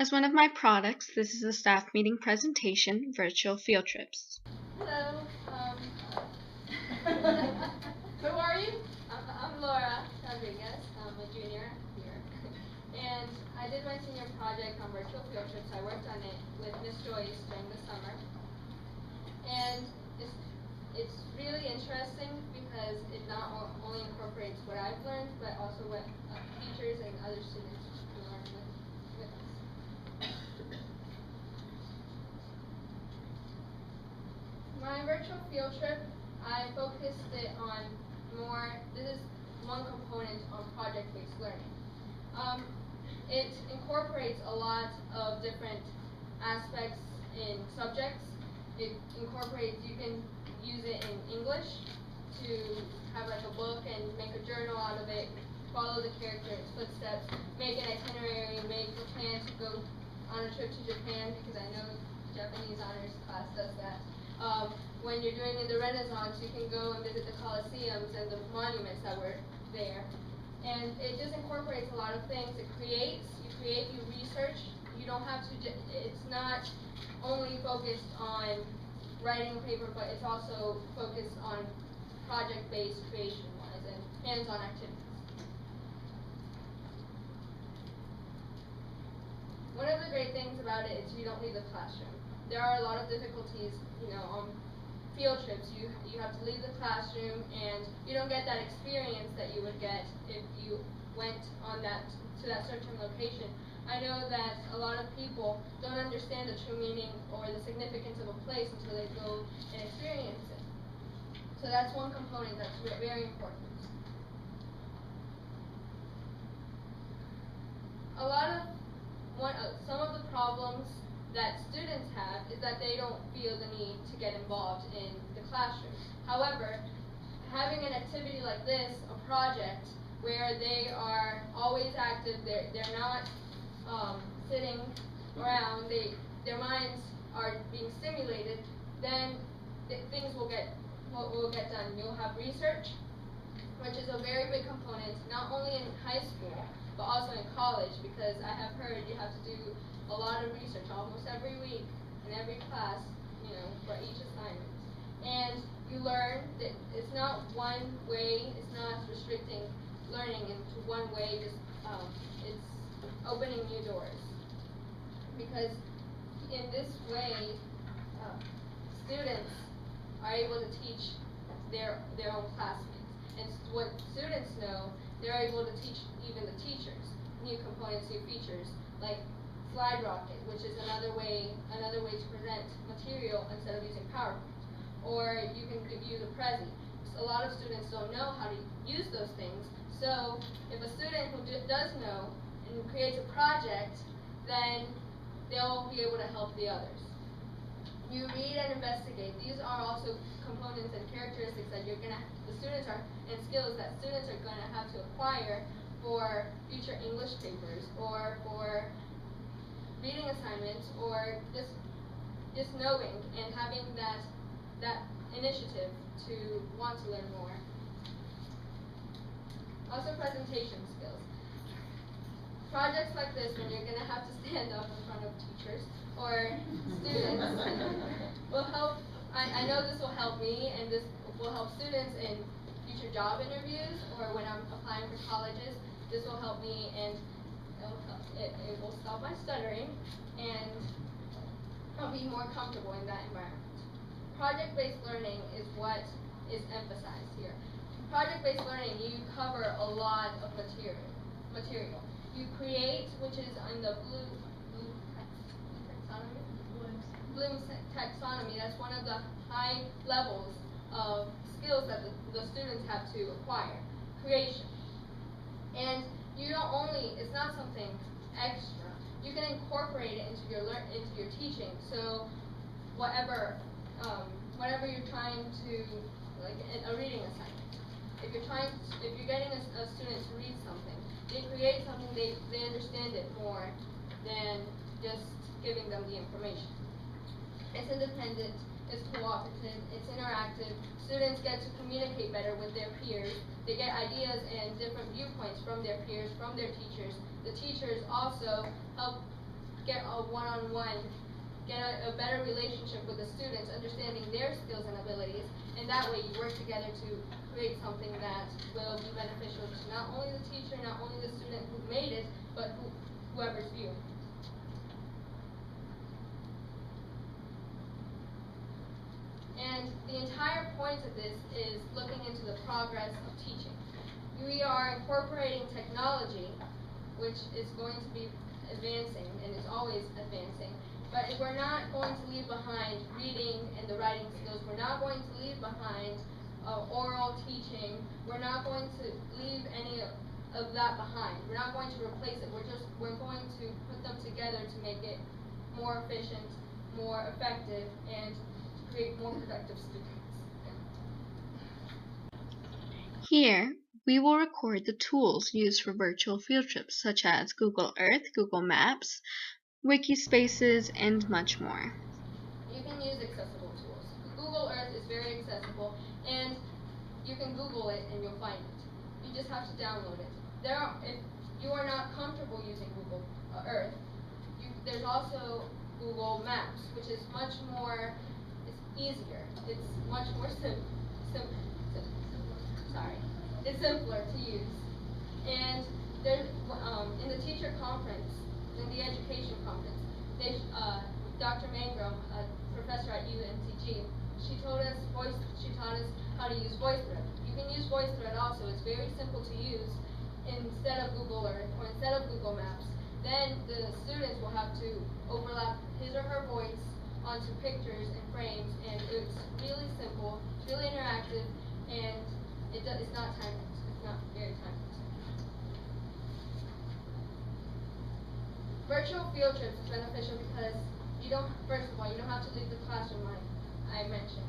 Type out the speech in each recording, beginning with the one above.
As one of my products, this is a staff meeting presentation, Virtual Field Trips. Hello. Who are you? I'm Laura Rodriguez. I'm a junior here. And I did my senior project on virtual field trips. I worked on it with Miss Joyce during the summer. And it's really interesting because it not only incorporates what I've learned, but also what teachers and other students can learn with us. My virtual field trip, I focused it on this is one component on project-based learning. It incorporates a lot of different aspects in subjects. It incorporates, you can use it in English to have like a book and make a journal out of it, follow the character's footsteps, make an itinerary, make a plan to go on a trip to Japan, because I know Japanese honors class does that. When you're doing in the Renaissance, you can go and visit the Colosseums and the monuments that were there. And it just incorporates a lot of things. You create, you research. You don't have to, it's not only focused on writing a paper, but it's also focused on project-based creation-wise and hands-on activities. One of the great things about it is you don't leave the classroom. There are a lot of difficulties, on field trips. You have to leave the classroom, and you don't get that experience that you would get if you went on to that certain location. I know that a lot of people don't understand the true meaning or the significance of a place until they go and experience it. So that's one component that's very important. Some of the problems that students have is that they don't feel the need to get involved in the classroom. However, having an activity like this, a project, where they are always active, they're not sitting around, their minds are being stimulated, then things will get done. You'll have research, which is a very big component, not only in high school, but also in college, because I have heard you have to do a lot of research almost every week in every class, for each assignment. And you learn that it's not one way, it's not restricting learning into one way, just it's opening new doors. Because in this way, students are able to teach their own classmates. And what students know, they're able to teach even the teachers new components, new features, like Slide Rocket, which is another way to present material instead of using PowerPoint. Or you can use a Prezi. A lot of students don't know how to use those things. So if a student who does know and creates a project, then they'll be able to help the others. You read and investigate. These are also components and characteristics that and skills that students are going to have to acquire for future English papers, or for reading assignments, or just knowing and having that initiative to want to learn more. Also, presentation skills. Projects like this, when you're going to have to stand up in front of teachers or students, will help. I know this will help me, and this will help students in future job interviews, or when I'm applying for colleges. This will help me, and it will stop my stuttering, and I'll be more comfortable in that environment. Project-based learning is what is emphasized here. Project-based learning, you cover a lot of material. You create, which is in the Bloom's taxonomy. That's one of the high levels of skills that the students have to acquire. Creation. And it's not something extra. You can incorporate it into your teaching. So whatever you're trying to, like a reading assignment. If you're getting a student to read something, they create something, they understand it more than just giving them the information. It's independent, it's cooperative, it's interactive. Students get to communicate better with their peers. They get ideas and different viewpoints from their peers, from their teachers. The teachers also help get a one-on-one, get a better relationship with the students, understanding their skills and abilities, and that way you work together to create something that will be beneficial to not only the teacher, not only the student who made it, but whoever's viewing. And the entire point of this is looking into the progress of teaching. We are incorporating technology, which is going to be advancing and is always advancing. But if we're not going to leave behind reading and the writing skills, we're not going to leave behind oral teaching, we're not going to leave any of that behind. We're not going to replace it. We're going to put them together to make it more efficient, more effective, and create more productive students. Here, we will record the tools used for virtual field trips, such as Google Earth, Google Maps, Wikispaces, and much more. You can use accessible tools. Google Earth is very accessible, and you can Google it and you'll find it. You just have to download it. If you are not comfortable using Google Earth, there's also Google Maps, which is much more, it's easier. It's much more it's simpler to use. And there's, in the teacher conference, in the education conference, Dr. Mangrum, a professor at UNCG, she taught us how to use VoiceThread. You can use VoiceThread also. It's very simple to use instead of Google Earth or instead of Google Maps. Then the students will have to overlap his or her voice onto pictures and frames, and it's really simple, it's really interactive, and it's not time-consuming. It's not very time-consuming. Virtual field trips is beneficial because first of all, you don't have to leave the classroom like I mentioned.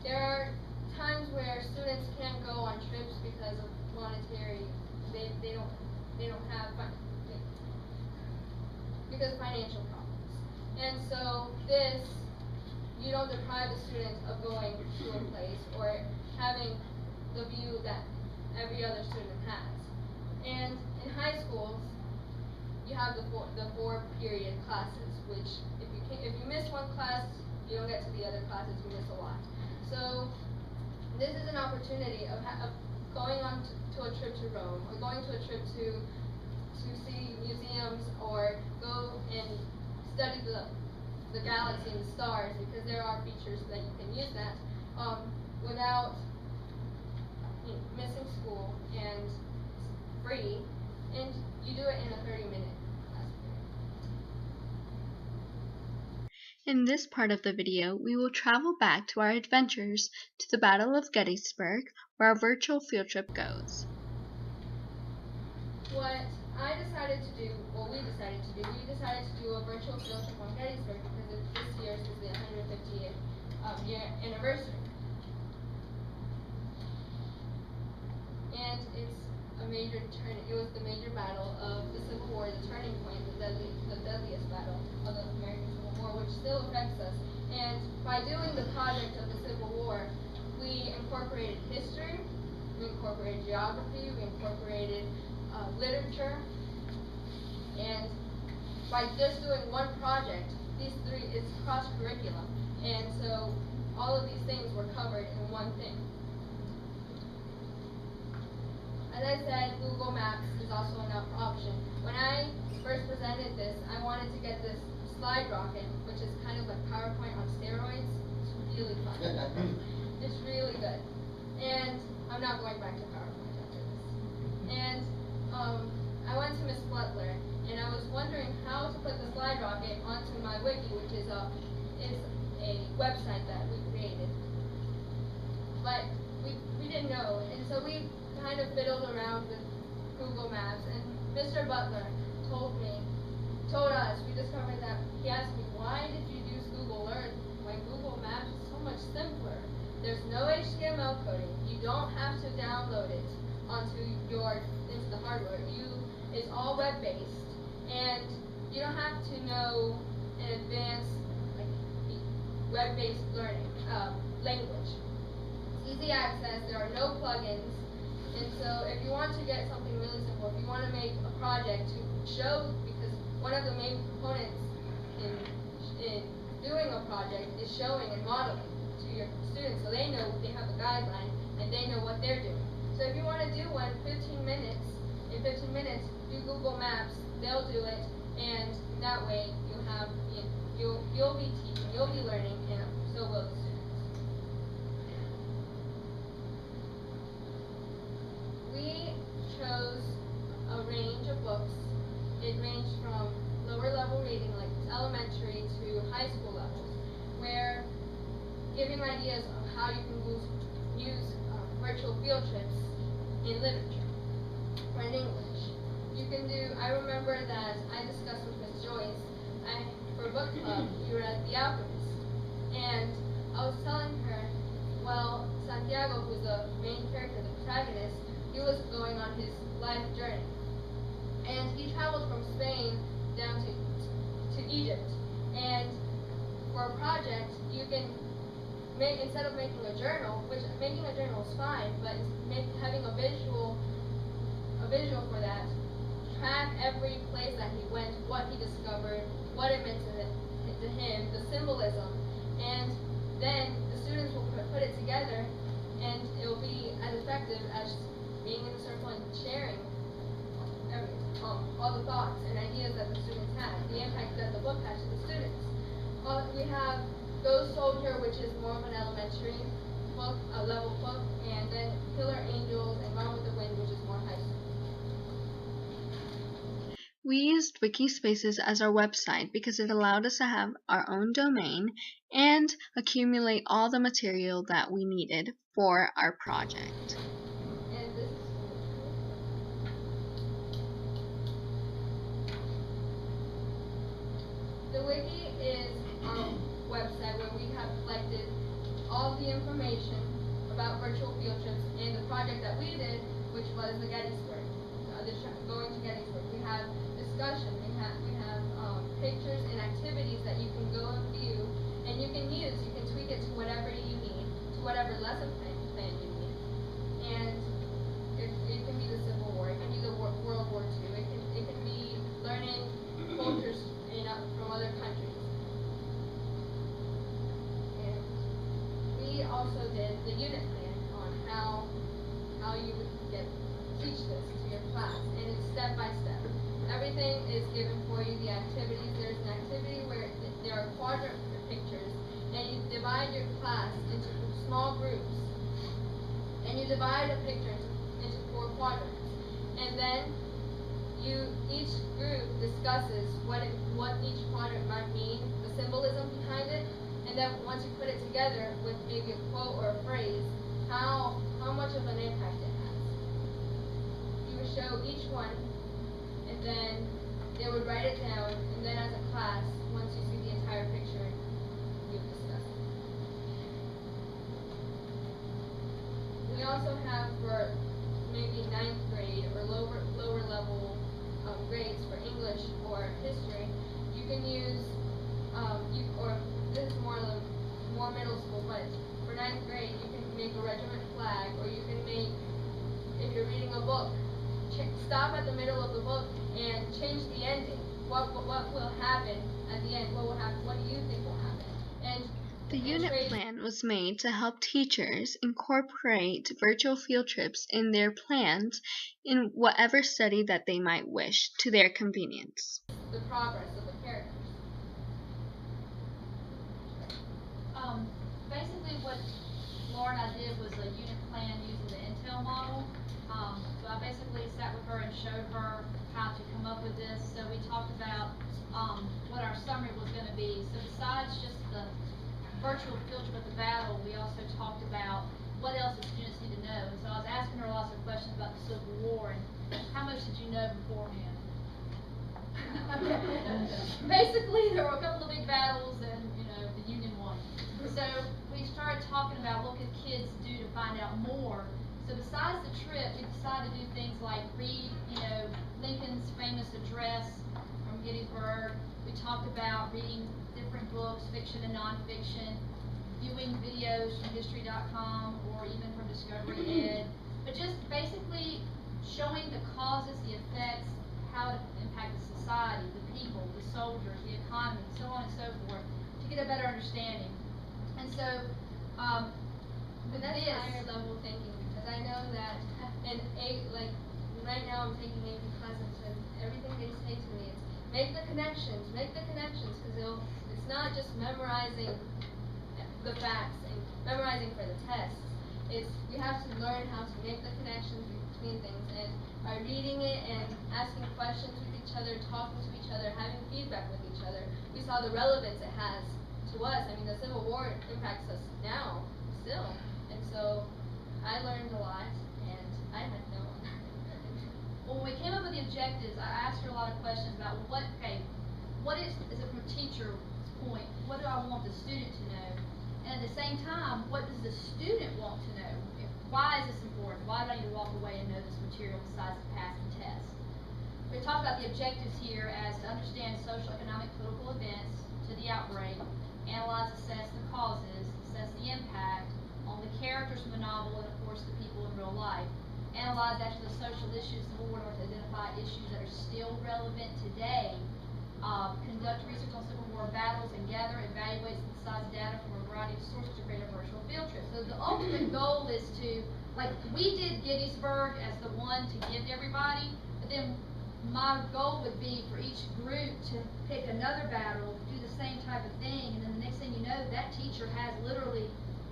There are times where students can't go on trips because of monetary, they don't have because of financial problems. And so you don't deprive the student of going to a place or having the view that every other student has. And in high schools, you have the four period classes, which if you miss one class, you don't get to the other classes, you miss a lot. So this is an opportunity of going on to a trip to Rome, or going to a trip to see museums, or go and study the galaxy and the stars, because there are features that you can use that without missing school, and free, and you do it in a 30-minute class period. In this part of the video, we will travel back to our adventures to the Battle of Gettysburg, where our virtual field trip goes. What we decided to do a virtual field trip on Gettysburg because this year is the 150th year anniversary. And it was the major battle of the Civil War, the turning point, the deadliest battle of the American Civil War, which still affects us. And by doing the project of the Civil War, we incorporated history, we incorporated geography, we incorporated literature, and by just doing one project, it's cross-curriculum, and so all of these things were covered in one thing. As I said, Google Maps is also an option. When I first presented this, I wanted to get this slide rocket, which is kind of like PowerPoint on steroids. It's really fun. It's really good. And I'm not going back to PowerPoint after this. And I went to Ms. Butler, and I was wondering how to put the slide rocket onto my wiki, which is a website that we created. But we didn't know, and so we kind of fiddled around with Google Maps, and Mr. Butler told us, we discovered that he asked me, why did you use Google Earth when Google Maps is so much simpler? There's no HTML coding. You don't have to download it into the hardware. It's all web-based, and you don't have to know an advanced web-based learning language. It's easy access. There are no plugins. And so if you want to get something really simple, if you want to make a project to show, because one of the main components in doing a project is showing and modeling to your students so they know they have a guideline and they know what they're doing. So if you want to do one 15 minutes, in 15 minutes, do Google Maps, they'll do it, and that way you'll be teaching, you'll be learning, and so will the students. We chose a range of books. It ranged from lower level reading, like elementary, to high school levels, where giving ideas of how you can use virtual field trips in literature or in English. You can do, I remember that I discussed with Ms. Joyce, for book club, we were at The Alchemist, and I was telling her, well, Santiago, who's the main character, the protagonist, he was going on his life journey. And he traveled from Spain down to Egypt. And for a project, you can make, instead of making a journal, which making a journal is fine, but having a visual for that, track every place that he went, what he discovered, what it meant to him, the symbolism, and then the students will put it together, and it will be as effective as being in a circle and sharing all the thoughts and ideas that the students had, the impact that the book has to the students. We have Ghost Soldier, which is more of an elementary book, a level book, and then Killer Angels and Gone with the Wind, which is more high school. We used Wikispaces as our website because it allowed us to have our own domain and accumulate all the material that we needed for our project. And this is the Wiki is our website where we have collected all the information about virtual field trips and the project that we did, which was the Gettysburg, going to Gettysburg. We have discussion, we have pictures and activities that you can go and view, and you can use. You can tweak it to whatever you need, to whatever lesson plan you need. And it can be the Civil War, it can be the World War II, it can be learning cultures from other countries. And we also did the unit plan on how you would teach this to your class, and it's step by step. Everything is given for you, the activities. There's an activity where there are quadrant pictures, and you divide your class into small groups, and you divide a picture into 4 quadrants, and then each group discusses what each quadrant might mean, the symbolism behind it, and then once you put it together with maybe a quote or a phrase, how much of an impact it has. You would show each one, and then they would write it down, and then as a class, once you see the entire picture, you discuss it. We also have for maybe 9th grade or lower level grades for English or history, you can use, or this is more middle school, but for 9th grade, you can make a regiment flag, or you can make, if you're reading a book, stop at the middle of the book and change the ending. What will happen at the end? What will happen? What do you think will happen? And the unit plan was made to help teachers incorporate virtual field trips in their plans in whatever study that they might wish to their convenience. The progress of the characters. Basically what Laura and I did was a unit plan using the Intel model. So I basically sat with her and showed her how to come up with this. So we talked about what our summary was going to be. So besides just the virtual field trip at the battle, we also talked about what else the students need to know. And so I was asking her lots of questions about the Civil War and how much did you know beforehand? Basically, there were a couple of big battles and, the Union won. So we started talking about what could kids do to find out more. So besides the trip, we decided to do things like read, Lincoln's famous address from Gettysburg. We talked about reading different books, fiction and nonfiction, viewing videos from history.com or even from Discovery Ed, but just basically showing the causes, the effects, how it impacted society, the people, the soldiers, the economy, so on and so forth, to get a better understanding. And so, with That's this, higher level thinking, because I know that in like right now I'm taking AP classes, and everything they say to me is make the connections, because it's not just memorizing the facts and memorizing for the tests. It's we have to learn how to make the connections between things, and by reading it and asking questions with each other, talking to each other, having feedback with each other, we saw the relevance it has to us. I mean, the Civil War impacts us now still, and so I learned a lot, and I had no one. Well, when we came up with the objectives, I asked her a lot of questions about what is it from a teacher's point, what do I want the student to know? And at the same time, what does the student want to know? Why is this important? Why do I need to walk away and know this material besides the passing test? We talked about the objectives here as to understand social, economic, political events to the outbreak, analyze, assess the causes, assess the impact on the characters from the novel, and of course the people in real life. Analyze actually the social issues of the war to identify issues that are still relevant today. Conduct research on Civil War battles and gather, evaluate, synthesize data from a variety of sources to create a virtual field trip. So the ultimate goal is to, like, we did Gettysburg as the one to give to everybody, but then my goal would be for each group to pick another battle, do the same type of thing, and then the next thing you know, that teacher has literally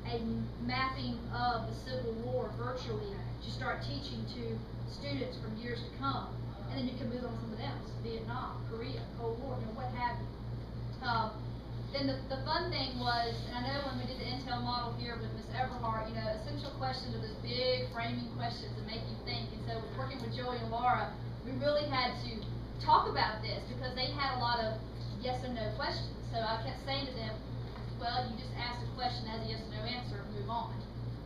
a mapping of the Civil War virtually to start teaching to students from years to come. And then you can move on to something else, Vietnam, Korea, Cold War, what have you. Then the fun thing was, and I know when we did the Intel model here with Ms. Everhart, essential questions are those big framing questions that make you think. And so working with Joey and Laura, we really had to talk about this because they had a lot of yes and no questions. So I kept saying to them, well, you just ask a question as a yes or no answer and move on.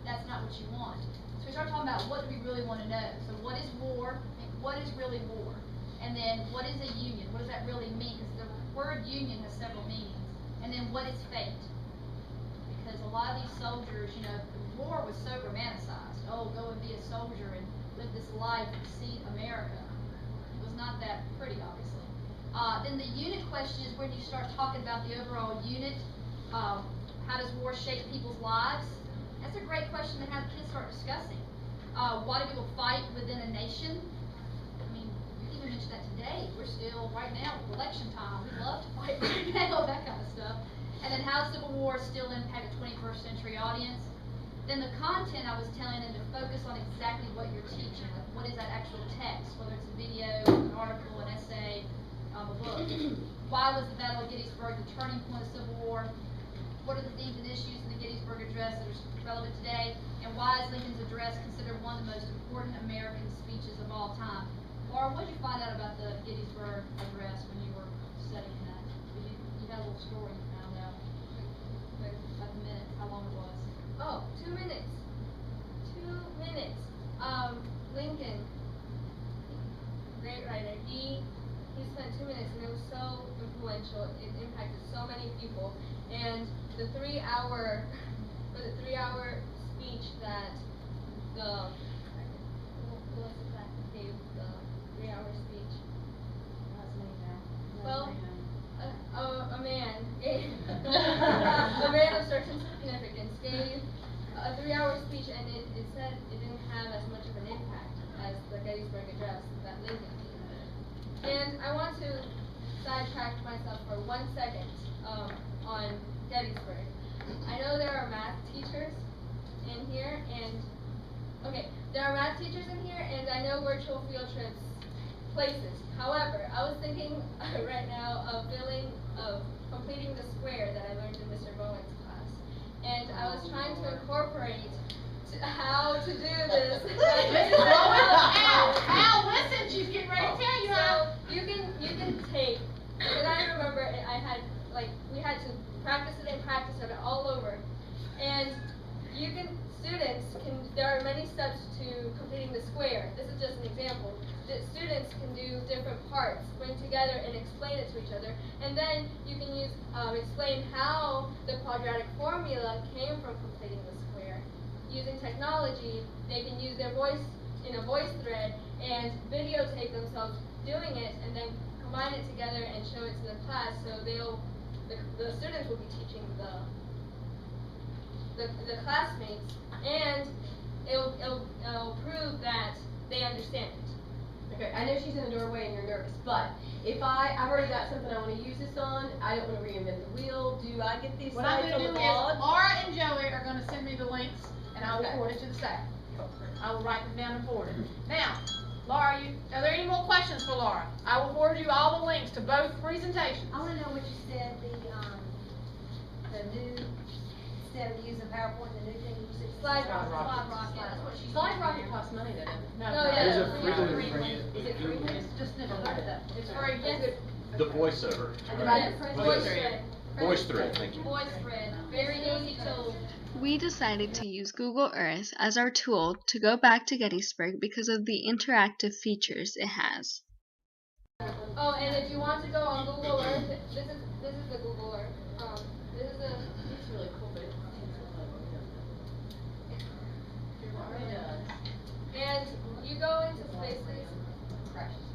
That's not what you want. So we started talking about what do we really want to know. So what is war? What is really war? And then what is a union? What does that really mean? Because the word union has several meanings. And then what is fate? Because a lot of these soldiers, the war was so romanticized. Oh, go and be a soldier and live this life and see America. It was not that pretty, obviously. Then the unit question is when you start talking about the overall unit. How does war shape people's lives? That's a great question to have kids start discussing. Why do people fight within a nation? I mean, you even mentioned that today. We're still, right now, election time. We love to fight right now, that kind of stuff. And then how Civil War still impact a 21st century audience. Then the content, I was telling them to focus on exactly what you're teaching. Like, what is that actual text? Whether it's a video, an article, an essay, a book. Why was the Battle of Gettysburg the turning point of Civil War? What are the themes and issues in the Gettysburg Address that are relevant today? And why is Lincoln's address considered one of the most important American speeches of all time? Laura, what did you find out about the Gettysburg Address when you were studying that? You had a little story you found out. About the minutes, how long it was. Oh, 2 minutes. 2 minutes. Lincoln, great writer. He spent 2 minutes, and it was so influential. It impacted so many people. And the 3-hour speech that the gave the 3-hour speech. Well, a man of certain significance gave a 3-hour speech, and it said it didn't have as much of an impact as the Gettysburg Address that Lincoln gave. And I want to sidetrack myself for 1 second on Gettysburg. I know there are math teachers in here, and I know virtual field trips places. However, I was thinking right now of completing the square that I learned in Mr. Bowen's class, and I was trying to incorporate how to do this. Al, listen, she's getting ready to tell you how. So you can take, because I remember we had to practice it all over, and there are many steps to completing the square. This is just an example. The students can do different parts, bring together and explain it to each other, and then you can explain how the quadratic formula came from completing the square. Using technology, they can use their voice in a voice thread and videotape themselves doing it and then combine it together and show it to the class, so the students will be teaching the classmates, and it'll prove that they understand it. Okay, I know she's in the doorway and you're nervous, but if I've already got something I want to use this on, I don't want to reinvent the wheel, do I get these What I'm sites gonna on do the is, blog? Laura and Joey are gonna send me the links, and I will Okay. forward it to the staff. I will write them down and forward it. Now, Laura, are there any more questions for Laura? I will forward you all the links to both presentations. I wanna know what you said, the new, instead of using PowerPoint, the new thing you said. Slide Slide rocket. Rocket, that's what she said. Slide Rocket costs money though, doesn't it? No, No, no, yeah. There's a Yeah. free Free link. Is it free? just never heard of that. It's free. Yes. The voiceover. Voice thread. Voice thread, thank you. Voice thread, very easy tool. We decided to use Google Earth as our tool to go back to Gettysburg because of the interactive features it has. Oh, and if you want to go on Google Earth, this is the Google Earth. This is It's really cool, but it already does. and you go into places. Crashes.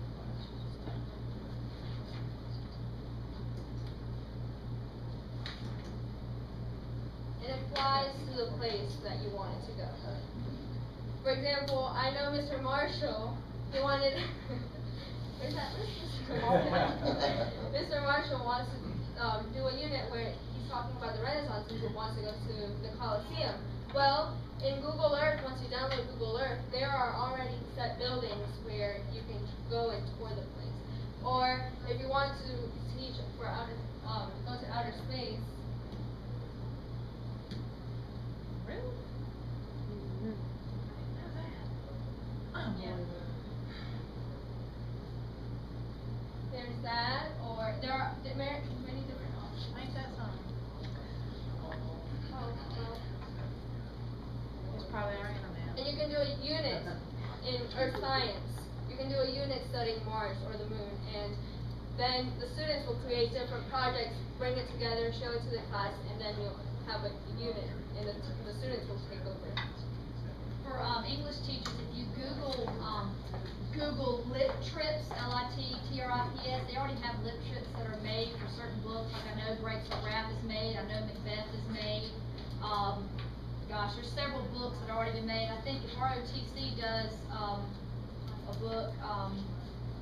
And it flies to the place that you want it to go. For example, I know Mr. Marshall, he wanted, where's that list, Mr. Marshall? Mr. Marshall wants to do a unit where he's talking about the Renaissance and he wants to go to the Colosseum. Well, in Google Earth, once you download Google Earth, there are already set buildings where you can go and tour the place. Or if you want to teach for outer, go to outer space. Really? There's that, or there are many different options. Ain't that something? Oh, well. It's probably our internet. And you can do a unit in Earth science. You can do a unit studying Mars or the moon, and then the students will create different projects, bring it together, show it to the class, and then you'll have a unit, and the students will take over. For English teachers, if you Google lit trips, LITTRIPS, they already have lit trips that are made for certain books. Like I know Grapes of Wrath is made, I know Macbeth is made. Gosh, there's several books that have already been made. I think ROTC does a book,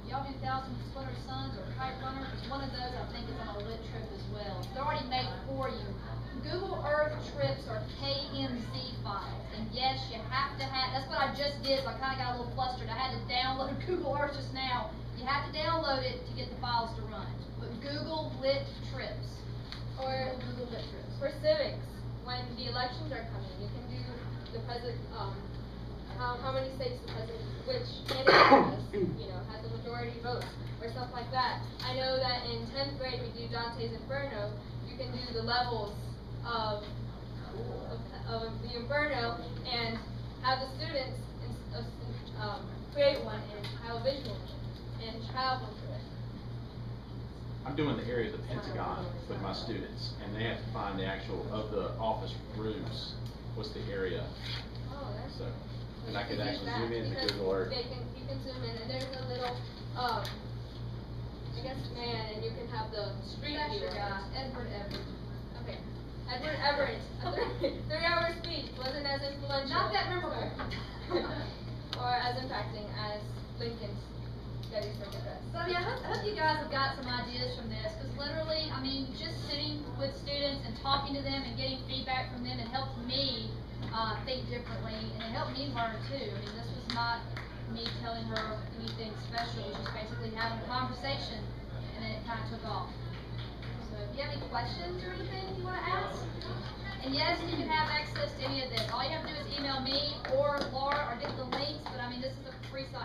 y'all do Thousand Splinter Suns or Kite Runner. One of those I think is on a lit trip as well. They're already made for you. Google Earth trips are KMZ files, and yes, you have to have, that's what I just did, so I kinda got a little flustered. I had to download Google Earth just now. You have to download it to get the files to run. But Google lit trips. Or Google lit trips. for civics, when the elections are coming, you can do the president, how many states the president, which candidate has the majority votes, or stuff like that. I know that in 10th grade we do Dante's Inferno. You can do the levels of the Inferno and have the students create one and have a visual and travel through it. I'm doing the area of the Pentagon with my students, and they have to find the actual, of the office rooms, what's the area, Oh, that's so. And I could use actually that zoom in to because Google Earth. you can zoom in, and there's a little, I guess man, and you can have the street That's view. your guy, Edward Everett. Okay. Edward Everett, a 3-hour speech wasn't as influential. Not that memorable. Or as impacting as Lincoln's Gettysburg Address. So I hope you guys have got some ideas from this, because literally, just sitting with students and talking to them and getting feedback from them, it helped me think differently, and it helped me learn too. This was not me telling her anything special, it was just basically having a conversation, and then it kind of took off. So if you have any questions or anything you want to ask, and yes, you can have access to any of this. All you have to do is email me or Laura or get the links, but this is a free site.